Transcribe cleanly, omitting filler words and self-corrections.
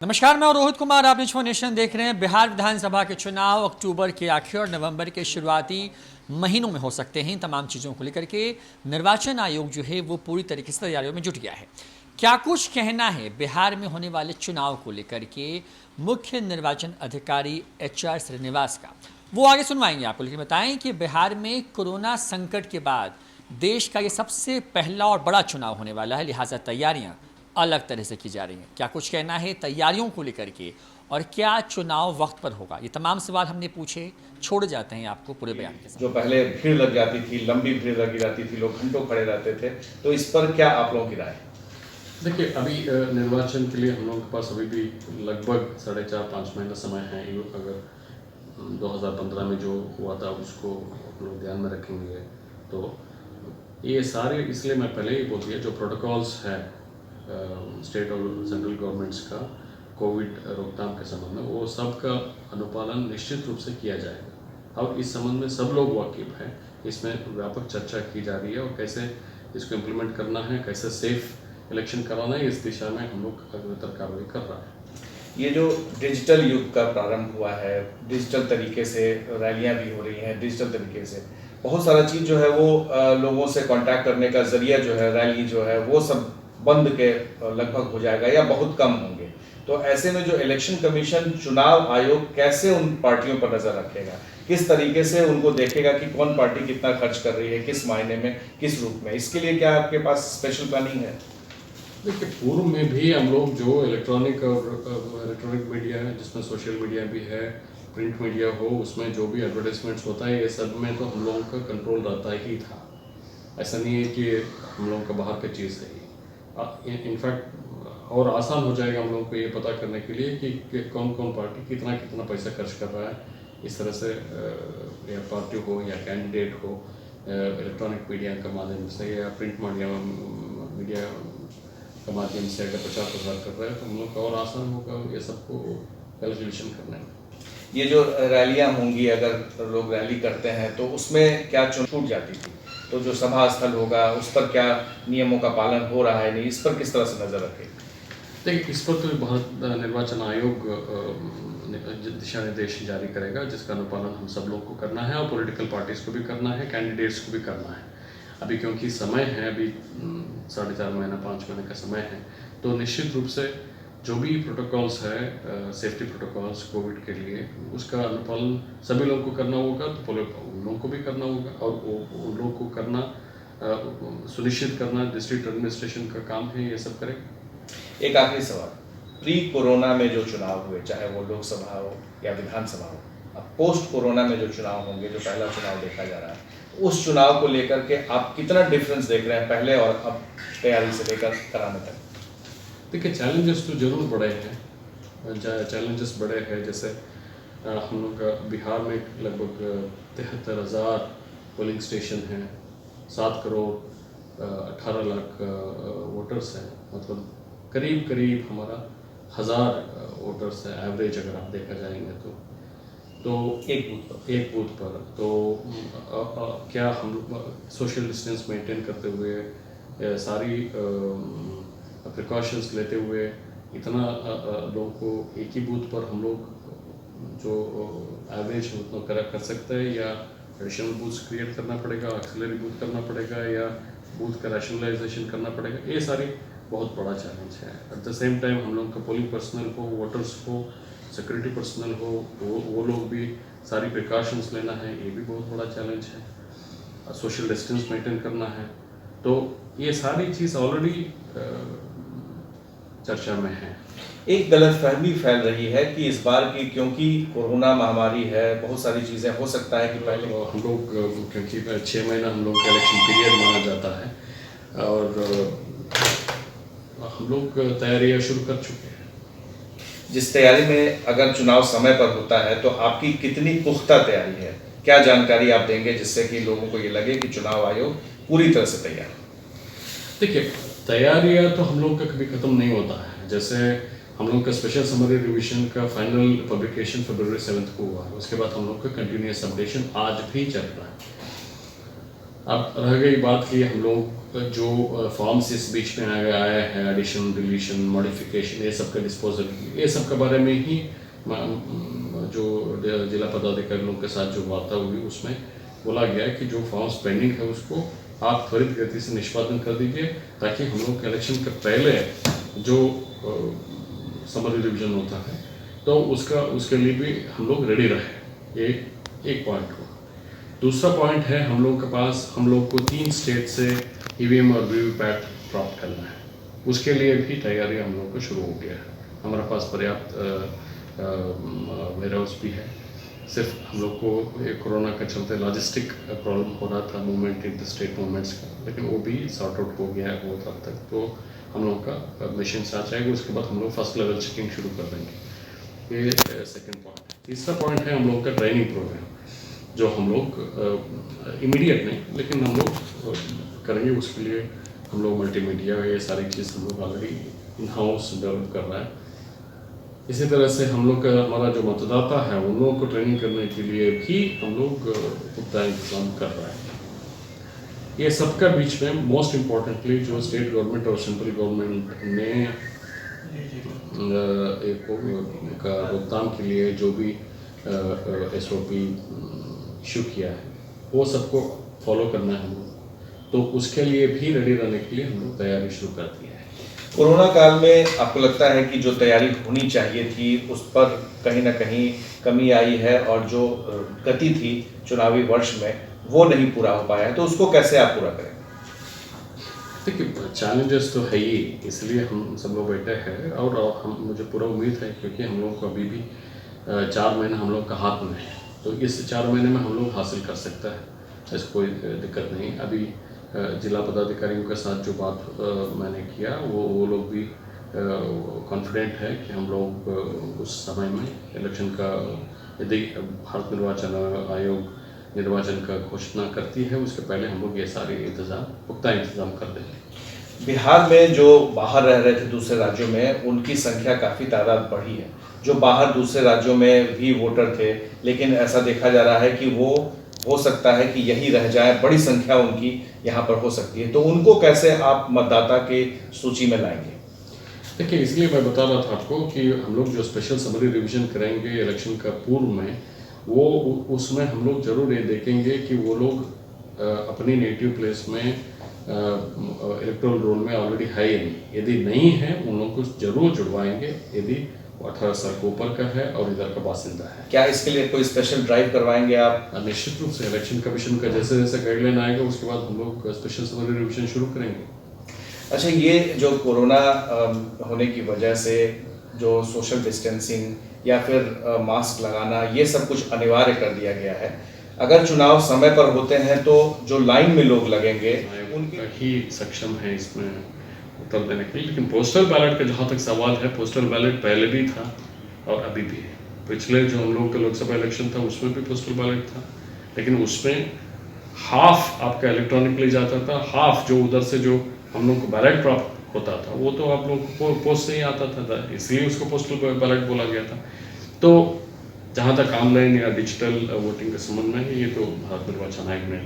नमस्कार, मैं रोहित कुमार। आप निच नेशन देख रहे हैं। बिहार विधानसभा के चुनाव अक्टूबर के आखिर और नवंबर के शुरुआती महीनों में हो सकते हैं। तमाम चीज़ों को लेकर के निर्वाचन आयोग जो है वो पूरी तरीके से तैयारियों में जुट गया है। क्या कुछ कहना है बिहार में होने वाले चुनाव को लेकर के मुख्य निर्वाचन अधिकारी HR श्रीनिवास का, वो आगे सुनवाएंगे आपको। लेकिन बताएं कि बिहार में कोरोना संकट के बाद देश का ये सबसे पहला और बड़ा चुनाव होने वाला है, लिहाजा तैयारियां अलग तरह से की जा रही हैं। क्या कुछ कहना है तैयारियों को लेकर के, और क्या चुनाव वक्त पर होगा, ये तमाम सवाल हमने पूछे। छोड़ जाते हैं आपको पूरे बयान के साथ। जो पहले भीड़ लग जाती थी, लंबी भीड़ लगी रहती थी, लोग घंटों खड़े रहते थे, तो इस पर क्या आप लोगों की राय? देखिए, अभी निर्वाचन के लिए हम लोगों के पास अभी भी लगभग 4.5-5 महीना समय है। अगर 2015 में जो हुआ था उसको हम लोग ध्यान में रखेंगे तो ये सारे, इसलिए मैं पहले ही बोल दिया, जो प्रोटोकॉल्स है स्टेट और सेंट्रल गवर्नमेंट्स का कोविड रोकथाम के संबंध में, वो सब का अनुपालन निश्चित रूप से किया जाएगा। और इस संबंध में सब लोग वाकिफ हैं। इसमें व्यापक चर्चा की जा रही है और कैसे इसको इम्प्लीमेंट करना है, कैसे सेफ इलेक्शन कराना है, इस दिशा में हम लोग अग्रतर कार्रवाई कर रहा है। ये जो डिजिटल युग का प्रारंभ हुआ है, डिजिटल तरीके से रैलियां भी हो रही हैं, डिजिटल तरीके से बहुत सारा चीज़ जो है वो लोगों से कांटेक्ट करने का जरिया जो है, रैली जो है वो सब बंद के लगभग हो जाएगा या बहुत कम होंगे। तो ऐसे में जो इलेक्शन कमीशन, चुनाव आयोग कैसे उन पार्टियों पर नज़र रखेगा, किस तरीके से उनको देखेगा कि कौन पार्टी कितना खर्च कर रही है, किस मायने में, किस रूप में, इसके लिए क्या आपके पास स्पेशल प्लानिंग है? देखिए, पूर्व में भी हम लोग जो इलेक्ट्रॉनिक मीडिया है, जिसमें सोशल मीडिया भी है, प्रिंट मीडिया हो, उसमें जो भी एडवर्टाइजमेंट्स होता है, ये सब में तो हम लोगों का कंट्रोल रहता ही था। ऐसा नहीं है कि हम लोगों का बाहर की चीज़ है। इनफैक्ट और आसान हो जाएगा हम लोगों को ये पता करने के लिए कि कौन कौन पार्टी कितना कितना पैसा खर्च कर रहा है। इस तरह से या पार्टी हो या कैंडिडेट हो, इलेक्ट्रॉनिक मीडिया के माध्यम से या प्रिंट मीडिया के माध्यम से अगर प्रचार प्रसार कर रहे हैं तो हम लोग का और आसान होगा ये सबको कैलकुलेशन करने में। ये जो रैलियां होंगी, अगर लोग रैली करते हैं तो उसमें क्या छूट जाती थी, तो जो सभा स्थल होगा उस पर क्या नियमों का पालन हो रहा है, नहीं, इस पर किस तरह से नजर रखें? देखिए, इस पर तो भारत निर्वाचन आयोग दिशा निर्देश जारी करेगा, जिसका अनुपालन हम सब लोग को करना है और पॉलिटिकल पार्टीज को भी करना है, कैंडिडेट्स को भी करना है। अभी क्योंकि समय है, अभी 4.5 महीना 5 महीने का समय है, तो निश्चित रूप से जो भी प्रोटोकॉल्स है, सेफ्टी प्रोटोकॉल्स कोविड के लिए, उसका अनुपालन सभी लोगों को करना होगा। तो उन लोगों को भी करना होगा और उन लोगों को करना सुनिश्चित करना डिस्ट्रिक्ट एडमिनिस्ट्रेशन का काम है, ये सब करें। एक आखिरी सवाल, प्री कोरोना में जो चुनाव हुए, चाहे वो लोकसभा हो या विधानसभा हो, अब पोस्ट कोरोना में जो चुनाव होंगे, जो पहला चुनाव देखा जा रहा है, उस चुनाव को लेकर के आप कितना डिफरेंस देख रहे हैं पहले और अब तैयारी से लेकर कराने तक? देखिए, चैलेंजेस तो जरूर बड़े हैं, चैलेंजेस बड़े हैं। जैसे हम लोग का बिहार में लगभग 73,000 पोलिंग स्टेशन हैं, 7 करोड़ 18 लाख वोटर्स हैं, मतलब करीब करीब हमारा 1000 वोटर्स है एवरेज, अगर आप देखा जाएंगे तो एक बूथ पर तो क्या हम सोशल डिस्टेंस मेंटेन करते हुए, सारी प्रिकॉशंस लेते हुए, इतना लोगों को एक ही बूथ पर हम लोग जो एवरेज उतना कर सकते हैं, या एडिशनल बूथ्स क्रिएट करना पड़ेगा, एक्सिलरी बूथ करना पड़ेगा, या बूथ का रैशनलाइजेशन करना पड़ेगा। ये सारी बहुत बड़ा चैलेंज है। एट द सेम टाइम हम लोग का पोलिंग पर्सनल हो, वोटर्स हो, सिक्योरिटी पर्सनल हो, वो लोग भी सारी प्रिकॉशंस लेना है, ये भी बहुत बड़ा चैलेंज है। सोशल डिस्टेंस मेंटेन करना है, तो ये सारी चीज़ ऑलरेडी चर्चा में है। एक गलतफहमी फैल रही है कि इस बार की, क्योंकि कोरोना महामारी है, बहुत सारी चीज़ें हो सकता है कि पहले हम लोग, क्योंकि 6 महीना हम लोग का इलेक्शन पीरियड माना जाता है और हम लोग तैयारियां शुरू कर चुके हैं। जिस तैयारी में अगर चुनाव समय पर होता है तो आपकी कितनी पुख्ता तैयारी है, क्या जानकारी आप देंगे जिससे कि लोगों को ये लगे कि चुनाव आयोग पूरी तरह से तैयार है? देखिए, तैयारियां तो हम लोग का कभी ख़त्म नहीं होता है। जैसे हम लोग का स्पेशल समरी रिवीजन का फाइनल पब्लिकेशन फरवरी 7 को हुआ, उसके बाद हम लोग का कंटिन्यूस अपडेशन आज भी चल रहा है। अब रह गई बात कि हम लोग जो फॉर्म्स इस बीच में आया है, एडिशन, डिलीशन, मॉडिफिकेशन, ये सब का डिस्पोजल, ये सब के बारे में ही जो जिला पदाधिकारियों के साथ जो वार्ता हुई उसमें बोला गया कि जो फॉर्म्स पेंडिंग है उसको आप त्वरित गति से निष्पादन कर दीजिए, ताकि हम लोग इलेक्शन के पहले जो समर रिविजन होता है तो उसके लिए भी हम लोग रेडी रहे। ये एक पॉइंट हुआ। दूसरा पॉइंट है हम लोग के पास, हम लोग को 3 स्टेट से ईवीएम और वीवीपैट प्राप्त करना है। उसके लिए भी तैयारी हम लोग को शुरू हो गया है। हमारे पास पर्याप्त वेयर हाउस भी है। सिर्फ हम लोग को कोरोना के चलते लॉजिस्टिक प्रॉब्लम हो रहा था, movement in the state movements का, लेकिन वो भी सॉर्ट आउट हो गया है बहुत हद तक। तो हम लोग का मशीन आ जाएगी, उसके बाद हम लोग फर्स्ट लेवल चेकिंग शुरू कर देंगे। ये सेकंड पॉइंट। तीसरा पॉइंट है हम लोग का ट्रेनिंग प्रोग्राम, जो हम लोग इमीडिएट नहीं लेकिन हम लोग करेंगे। उसके लिए हम लोग मल्टीमीडिया ये सारी चीज़ हम लोग ऑलरेडी इन हाउस डेवलप कर रहा है। इसी तरह से हम लोग का हमारा जो मतदाता है उन लोगों को ट्रेनिंग करने के लिए भी हम लोग पुख्ता इंतजाम कर रहे हैं। ये सबका बीच में मोस्ट इम्पॉर्टेंटली जो स्टेट गवर्नमेंट और सेंट्रल गवर्नमेंट ने एक रोकथाम के लिए जो भी SOP इशू किया है वो सबको फॉलो करना है हम लोग। तो उसके लिए भी रेडी रहने के लिए हम लोग तैयारी शुरू कर दी है। कोरोना काल में आपको लगता है कि जो तैयारी होनी चाहिए थी उस पर कहीं ना कहीं कमी आई है, और जो गति थी चुनावी वर्ष में वो नहीं पूरा हो पाया है, तो उसको कैसे आप पूरा करेंगे? देखिए, चैलेंजेस तो है ही, इसलिए हम सब लोग बैठे हैं। और हम मुझे पूरा उम्मीद है, क्योंकि हम लोग को अभी भी 4 महीने हम लोग का हाथ में है, तो इस 4 महीने में हम लोग हासिल कर सकता है, ऐसी कोई दिक्कत नहीं। अभी जिला पदाधिकारियों के साथ जो बात मैंने किया वो लोग भी कॉन्फिडेंट है कि हम लोग उस समय में इलेक्शन का, यदि भारत निर्वाचन आयोग निर्वाचन का घोषणा करती है उसके पहले हम लोग ये सारे पुख्ता इंतजाम कर देंगे। बिहार में जो बाहर रह रहे थे दूसरे राज्यों में, उनकी संख्या काफ़ी तादाद बढ़ी है। जो बाहर दूसरे राज्यों में भी वोटर थे, लेकिन ऐसा देखा जा रहा है कि वो हो सकता है कि यही रह जाए, बड़ी संख्या उनकी यहाँ पर हो सकती है, तो उनको कैसे आप मतदाता के सूची में लाएंगे? देखिए, इसलिए मैं बता रहा था आपको कि हम लोग जो स्पेशल समरी रिवीजन करेंगे इलेक्शन का पूर्व में, वो उसमें हम लोग जरूर ये देखेंगे कि वो लोग अपनी नेटिव प्लेस में इलेक्टोरल रोल में ऑलरेडी है या नहीं। यदि नहीं है उन लोगों को जरूर जुड़वाएंगे, यदि 18 साल के ऊपर का है और इधर का बासिंदा है। क्या इसके लिए कोई स्पेशल ड्राइव करवाएंगे आप? निश्चित रूप से इलेक्शन कमीशन का जैसे जैसे गाइडलाइन आएगा उसके बाद हम लोग स्पेशल समरी रिवीजन शुरू करेंगे। अच्छा, ये जो कोरोना होने की वजह से जो सोशल डिस्टेंसिंग या फिर मास्क लगाना, ये सब कुछ अनिवार्य कर दिया गया है। अगर चुनाव समय पर होते हैं तो जो लाइन में लोग लगेंगे उनका ही सक्षम है इसमें उत्तर देने के लिए। लेकिन पोस्टल बैलेट का जहाँ तक सवाल है, पोस्टल बैलेट पहले भी था और अभी भी है। पिछले जो हम लोग का लोकसभा इलेक्शन था उसमें भी पोस्टल बैलेट था, लेकिन उसमें हाफ आपका इलेक्ट्रॉनिकली जाता था, हाफ जो उधर से जो हम लोग को बैलेट प्राप्त होता था वो तो आप लोग को पोस्ट से ही आता था, इसलिए उसको पोस्टल बैलेट बोला गया था। तो जहाँ तक ऑनलाइन या डिजिटल वोटिंग के संबंध में ये तो भारत निर्वाचन आयोग ने